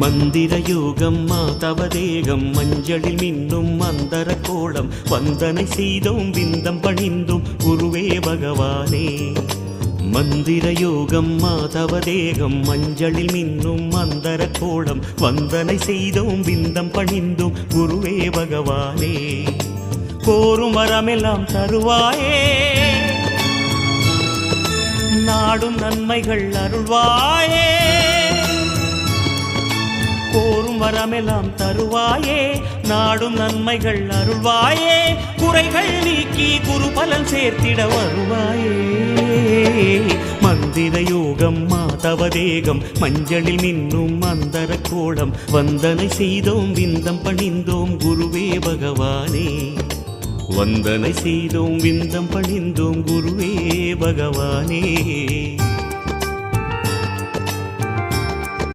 மந்திர யோகம் மாதவதேகம் மஞ்சளில் மின்னும் மந்தர கோலம் வந்தனை செய்தோம் விந்தம் பணிந்தோம் குருவே பகவானே. மந்திர யோகம் மாதவதேகம் மஞ்சளில் மின்னும் மந்தர கோலம் வந்தனை செய்தோம் விந்தம் பணிந்தோம் குருவே பகவானே. கோரும் வரமெல்லாம் தருவாயே, நாடும் நன்மைகள் அருள்வாயே. கோரும் வரமெல்லாம் தருவாயே, நாடும் நன்மைகள் அருள்வாயே. குறைகள் நீக்கி குருபலன் சேர்த்திட வருவாயே. மந்திர யோகம் மாதவதேகம் மஞ்சளில் மின்னும் மந்தர கோலம் வந்தனை செய்தோம் விந்தம் பணிந்தோம் குருவே பகவானே. வந்தனை செய்தோம் விந்தம் பணிந்தோம் குருவே பகவானே.